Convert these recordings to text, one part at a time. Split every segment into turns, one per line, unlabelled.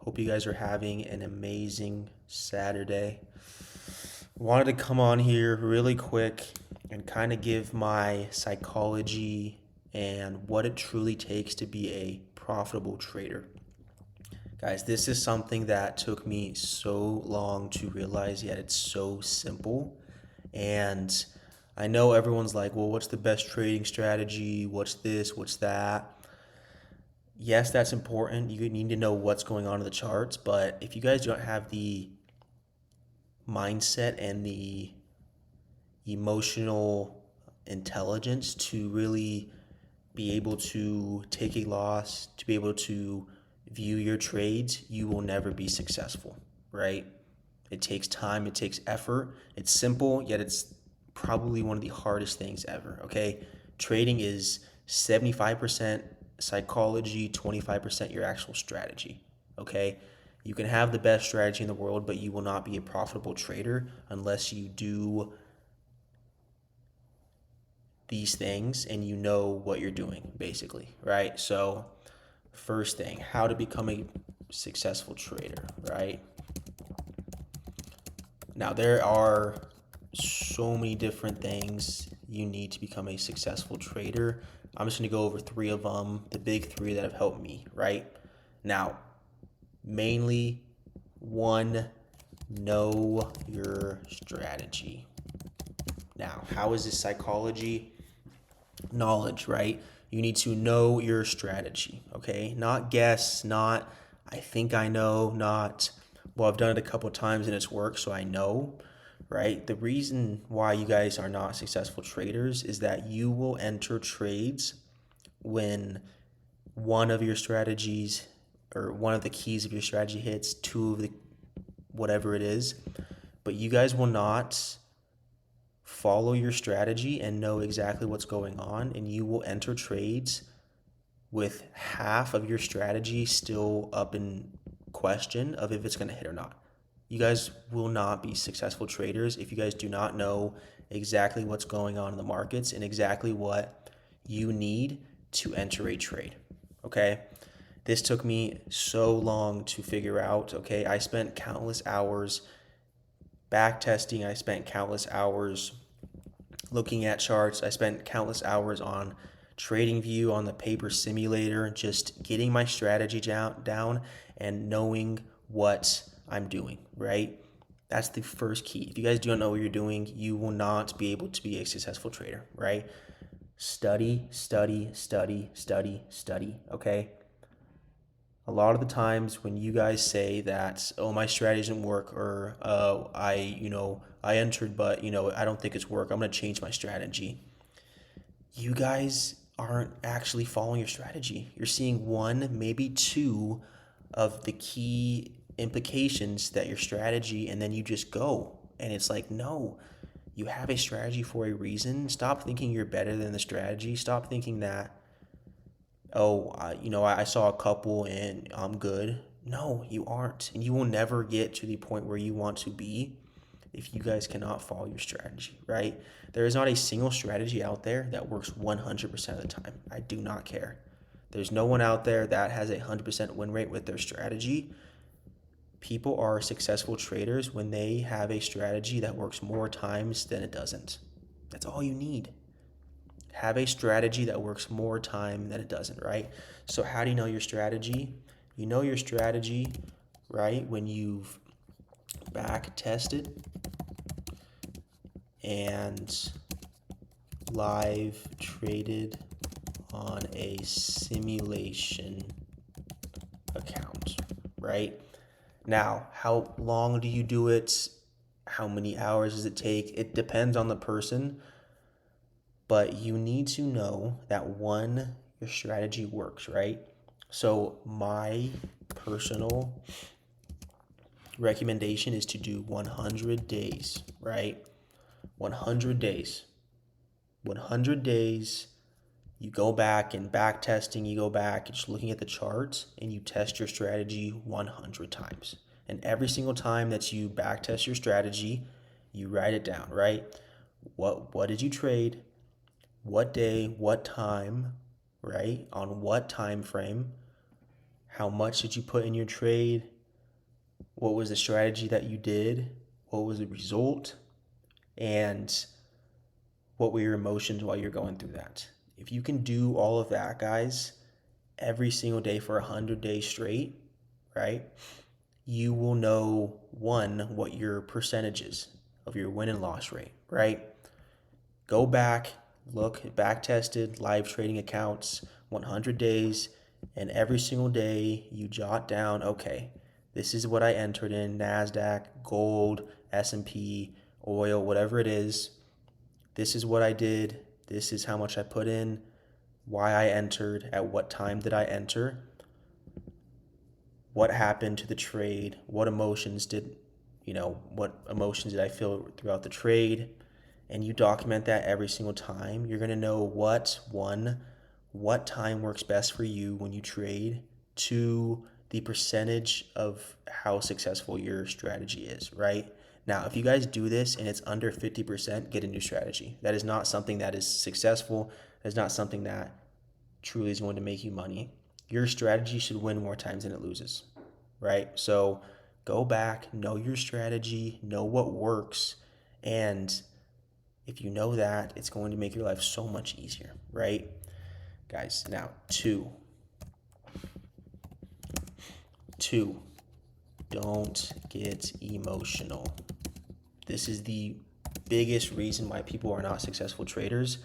Hope you guys are having an amazing Saturday. Wanted to come on here really quick and kind of give my psychology and what it truly takes to be a profitable trader. Guys, this is something that took me so long to realize, yet it's so simple. And I know everyone's like, well, what's the best trading strategy? What's this? What's that? Yes, that's important. You need to know what's going on in the charts, but if you guys don't have the mindset and the emotional intelligence to really be able to take a loss, to be able to view your trades, you will never be successful, right? It takes time, it takes effort. It's simple, yet it's probably one of the hardest things ever, okay? Trading is 75% psychology, 25% your actual strategy, okay? You can have the best strategy in the world, but you will not be a profitable trader unless you do these things and you know what you're doing, basically, right? So, first thing, how to become a successful trader, right? Now, there are so many different things you need to become a successful trader. I'm just going to go over three of them, the big three that have helped me, right? Now, mainly one, know your strategy. Now, how is this psychology? Knowledge, right? You need to know your strategy, okay? Not guess, not I think I know, not well, I've done it a couple of times and it's worked, so I know, right? The reason why you guys are not successful traders is that you will enter trades when one of your strategies or one of the keys of your strategy hits, two of the whatever it is, but you guys will not follow your strategy and know exactly what's going on, and you will enter trades with half of your strategy still up in question of if it's going to hit or not. You guys will not be successful traders if you guys do not know exactly what's going on in the markets and exactly what you need to enter a trade. Okay? This took me so long to figure out. Okay? I spent countless hours back testing, I spent countless hours looking at charts. I spent countless hours on TradingView, on the paper simulator, just getting my strategy down and knowing what I'm doing, right? That's the first key. If you guys don't know what you're doing, you will not be able to be a successful trader, right? Study, study, study, study, study, okay? A lot of the times when you guys say that, oh, my strategy doesn't work, or I entered, but I don't think it's work, I'm gonna change my strategy. You guys aren't actually following your strategy. You're seeing one, maybe two of the key implications that your strategy, and then you just go. And it's like, no, you have a strategy for a reason. Stop thinking you're better than the strategy. Stop thinking that, oh, I saw a couple and I'm good. No, you aren't. And you will never get to the point where you want to be if you guys cannot follow your strategy, right? There is not a single strategy out there that works 100% of the time. I do not care. There's no one out there that has a 100% win rate with their strategy. People are successful traders when they have a strategy that works more times than it doesn't. That's all you need. Have a strategy that works more time than it doesn't, right? So how do you know your strategy? You know your strategy, right, when you've back tested and live traded on a simulation account, right? Now, how long do you do it? How many hours does it take? It depends on the person, but you need to know that one, your strategy works, right? So, my personal recommendation is to do 100 days, right? 100 days. 100 days, you go back and back testing, you go back and just looking at the charts and you test your strategy 100 times. And every single time that you back test your strategy, you write it down, right? What did you trade? What day, what time, right? On what time frame? How much did you put in your trade? what was the strategy that you did, what was the result, and what were your emotions while you're going through that. If you can do all of that, guys, every single day for 100 days straight, right? You will know, one, what your percentages of your win and loss rate, right? Go back, look, back tested live trading accounts, 100 days, and every single day you jot down, okay, this is what I entered in NASDAQ, gold, S&P, oil, whatever it is. This is what I did. This is how much I put in, why I entered, at what time did I enter, what happened to the trade, what emotions did I feel throughout the trade, and you document that every single time. You're going to know what time works best for you when you trade, to the percentage of how successful your strategy is, right? Now, if you guys do this and it's under 50%, get a new strategy. That is not something that is successful. That is not something that truly is going to make you money. Your strategy should win more times than it loses, right? So go back, know your strategy, know what works, and if you know that, it's going to make your life so much easier, right? Guys, now two, don't get emotional. This is the biggest reason why people are not successful traders.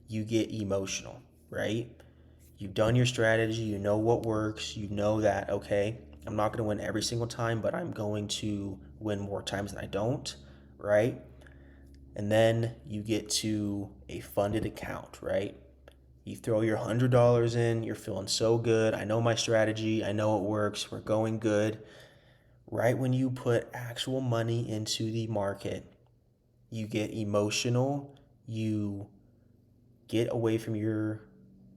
You get emotional, right? You've done your strategy, you know what works, you know that, okay, I'm not going to win every single time, but I'm going to win more times than I don't, right? And then you get to a funded account, right? You throw your $100 in, you're feeling so good. I know my strategy, I know it works, we're going good. Right when you put actual money into the market, you get emotional, you get away from your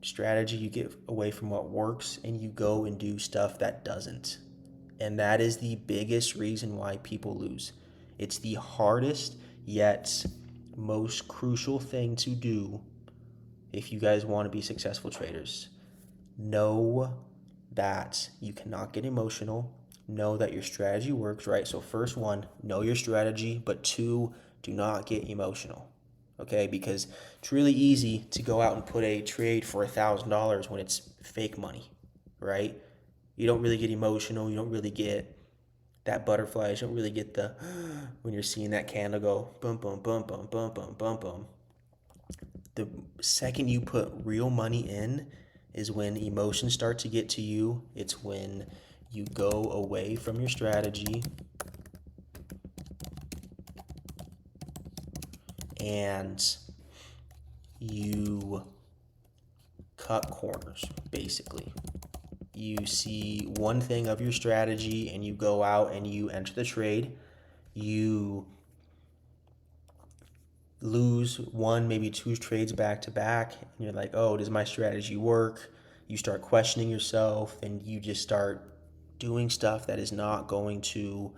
strategy, you get away from what works, and you go and do stuff that doesn't. And that is the biggest reason why people lose. It's the hardest yet most crucial thing to do if you guys want to be successful traders. Know that you cannot get emotional. Know that your strategy works, right? So first one, know your strategy, but two, do not get emotional. Okay, because it's really easy to go out and put a trade for $1,000 when it's fake money, right? You don't really get emotional. You don't really get that butterflies. You don't really get the when you're seeing that candle go boom, boom, boom, boom, boom, boom, boom, boom. The second you put real money in is when emotions start to get to you. It's when you go away from your strategy and you cut corners, basically. You see one thing of your strategy and you go out and you enter the trade. You lose one, maybe two trades back to back, and you're like, oh, does my strategy work? You start questioning yourself and you just start doing stuff that is not going to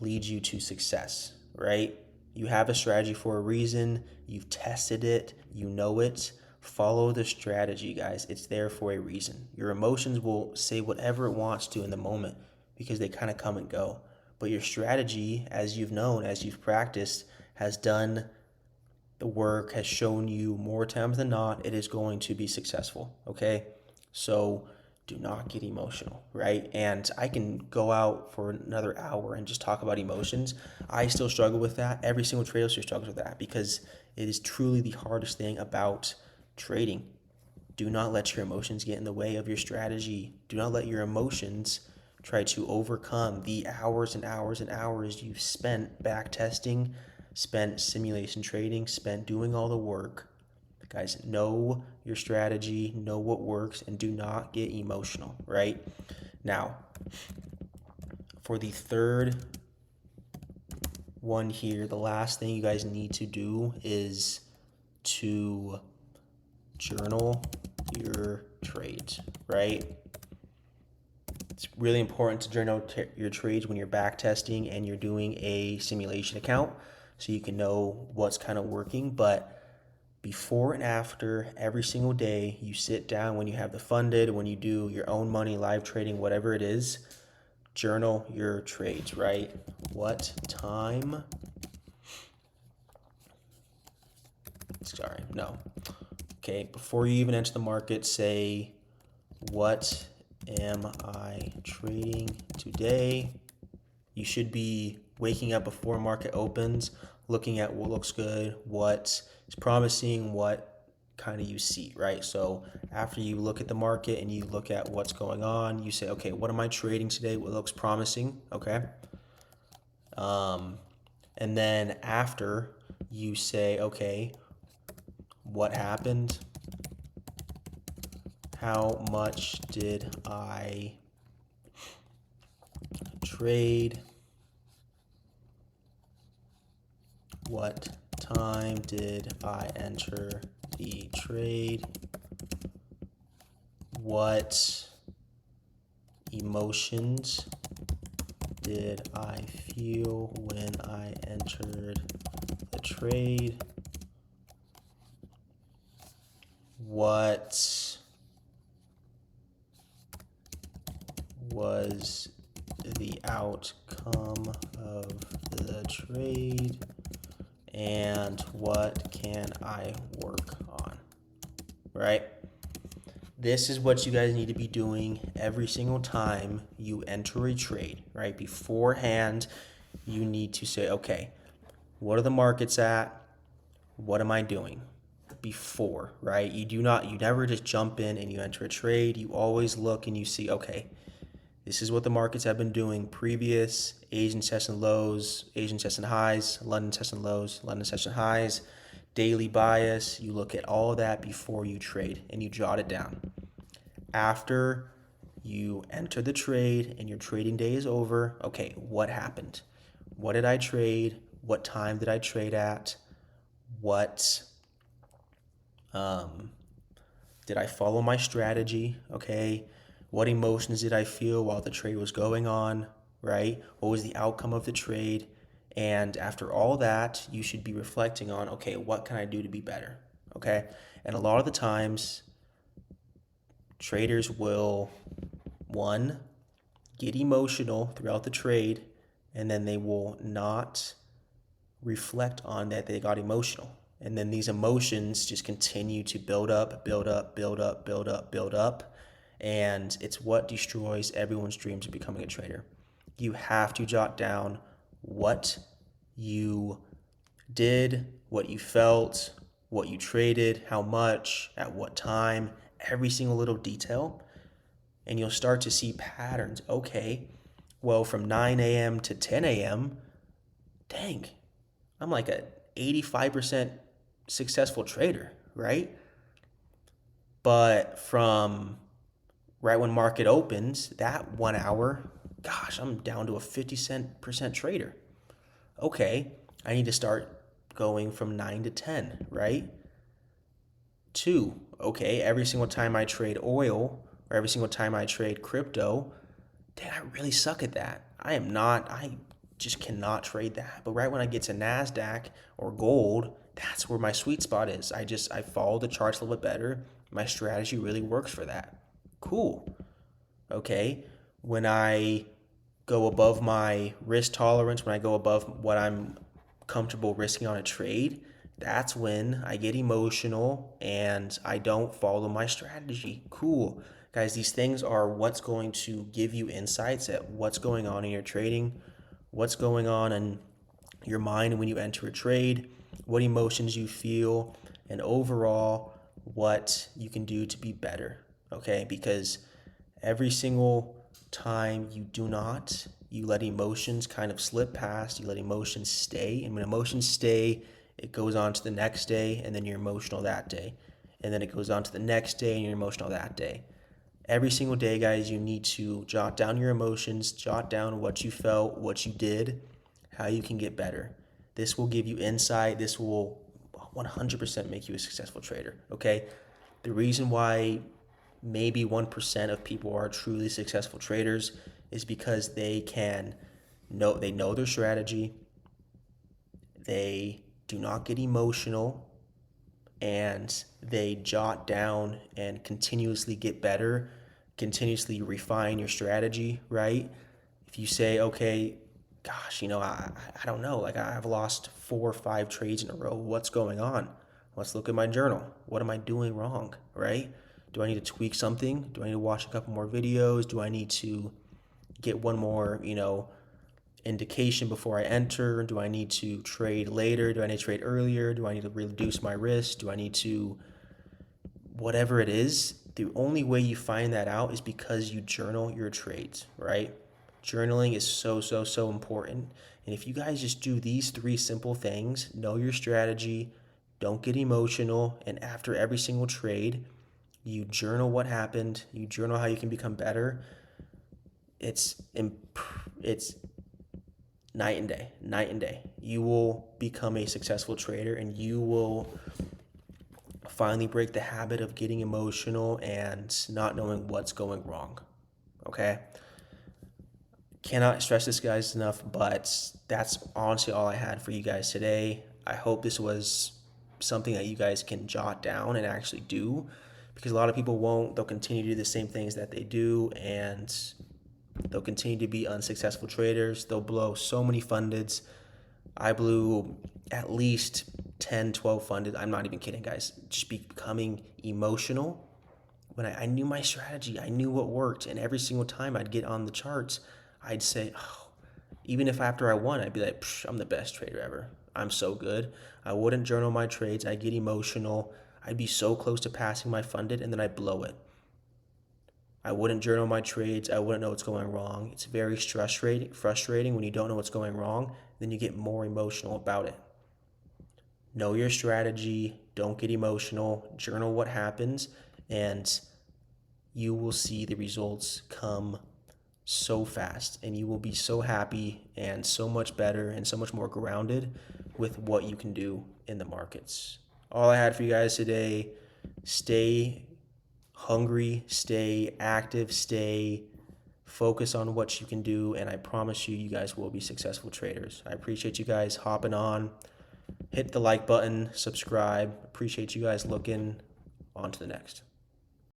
lead you to success, right? You have a strategy for a reason. You've tested it. You know it. Follow the strategy, guys. It's there for a reason. Your emotions will say whatever it wants to in the moment because they kind of come and go. But your strategy, as you've known, as you've practiced, has done the work, has shown you more times than not, it is going to be successful. Okay? So do not get emotional, right? And I can go out for another hour and just talk about emotions. I still struggle with that. Every single trader still struggles with that because it is truly the hardest thing about trading. Do not let your emotions get in the way of your strategy. Do not let your emotions try to overcome the hours and hours and hours you've spent back testing, spent simulation trading, spent doing all the work. Guys, know your strategy, know what works, and do not get emotional, right? Now, for the third one here, the last thing you guys need to do is to journal your trades, right? It's really important to journal your trades when you're back testing and you're doing a simulation account so you can know what's kind of working. But before and after every single day, you sit down when you have the funded, when you do your own money live trading, whatever it is, journal your trades, right? What time? Sorry, no. Okay, before you even enter the market, say, what am I trading today? You should be waking up before market opens, looking at what looks good, what is promising, what kind of you see, right? So after you look at the market and you look at what's going on, you say, okay, what am I trading today? What looks promising? Okay. And then after you say, okay, what happened? How much did I trade? What time did I enter the trade? What emotions did I feel when I entered the trade? What was the outcome of the trade? And what can I work on? Right? This is what you guys need to be doing every single time you enter a trade, right? Beforehand, you need to say, okay, what are the markets at? What am I doing? Before, right? You never just jump in and you enter a trade. You always look and you see, okay, this is what the markets have been doing previous Asian session lows, Asian session highs, London session lows, London session highs, daily bias. You look at all of that before you trade and you jot it down. After you enter the trade and your trading day is over, okay, what happened? What did I trade? What time did I trade at? What did I follow my strategy? Okay. What emotions did I feel while the trade was going on? Right? What was the outcome of the trade? And after all that, you should be reflecting on, okay, what can I do to be better? Okay. And a lot of the times, traders will, one, get emotional throughout the trade, and then they will not reflect on that they got emotional. And then these emotions just continue to build up, build up, build up, build up, build up. And it's what destroys everyone's dreams of becoming a trader. You have to jot down what you did, what you felt, what you traded, how much, at what time, every single little detail. And you'll start to see patterns. Okay, well, from 9 a.m. to 10 a.m., dang, I'm like a 85% successful trader, right? But from right when market opens, that 1 hour, gosh, I'm down to a 50% trader. Okay, I need to start going from 9 to 10, right? 2, okay, every single time I trade oil or every single time I trade crypto, dang, I really suck at that. I just cannot trade that. But right when I get to NASDAQ or gold, that's where my sweet spot is. I follow the charts a little bit better. My strategy really works for that. Cool. Okay. When I go above my risk tolerance, when I go above what I'm comfortable risking on a trade, that's when I get emotional and I don't follow my strategy. Cool. Guys, these things are what's going to give you insights at what's going on in your trading, what's going on in your mind when you enter a trade, what emotions you feel, and overall what you can do to be better. Okay? Because every single time you let emotions kind of slip past, you let emotions stay. And when emotions stay, it goes on to the next day, and then you're emotional that day. And then it goes on to the next day, and you're emotional that day. Every single day, guys, you need to jot down your emotions, jot down what you felt, what you did, how you can get better. This will give you insight. This will 100% make you a successful trader, okay? The reason why maybe 1% of people are truly successful traders is because they know their strategy, they do not get emotional, and they jot down and continuously get better, continuously refine your strategy, right? If you say, okay, gosh, I don't know, like I've lost 4 or 5 trades in a row. What's going on? Let's look at my journal. What am I doing wrong, right? Do I need to tweak something? Do I need to watch a couple more videos? Do I need to get one more, indication before I enter? Do I need to trade later? Do I need to trade earlier? Do I need to reduce my risk? Do I need to, whatever it is, the only way you find that out is because you journal your trades, right? Journaling is so, so, so important. And if you guys just do these 3 simple things, know your strategy, don't get emotional, and after every single trade, you journal what happened, you journal how you can become better. It's night and day, night and day. You will become a successful trader, and you will finally break the habit of getting emotional and not knowing what's going wrong. Okay? Cannot stress this, guys, enough, but that's honestly all I had for you guys today. I hope this was something that you guys can jot down and actually do, because a lot of people won't. They'll continue to do the same things that they do, and they'll continue to be unsuccessful traders. They'll blow so many fundeds. I blew at least 10, 12 funded. I'm not even kidding, guys. Just becoming emotional when I knew my strategy. I knew what worked. And every single time I'd get on the charts, I'd say, oh, even if after I won, I'd be like, I'm the best trader ever. I'm so good. I wouldn't journal my trades. I'd get emotional. I'd be so close to passing my funded, and then I'd blow it. I wouldn't journal my trades. I wouldn't know what's going wrong. It's very frustrating when you don't know what's going wrong. Then you get more emotional about it. Know your strategy. Don't get emotional. Journal what happens, and you will see the results come so fast, and you will be so happy and so much better and so much more grounded with what you can do in the markets. All I had for you guys today. Stay hungry, stay active, stay focused on what you can do, and I promise you, you guys will be successful traders. I appreciate you guys hopping on. Hit the like button, subscribe. Appreciate you guys looking. On to the next.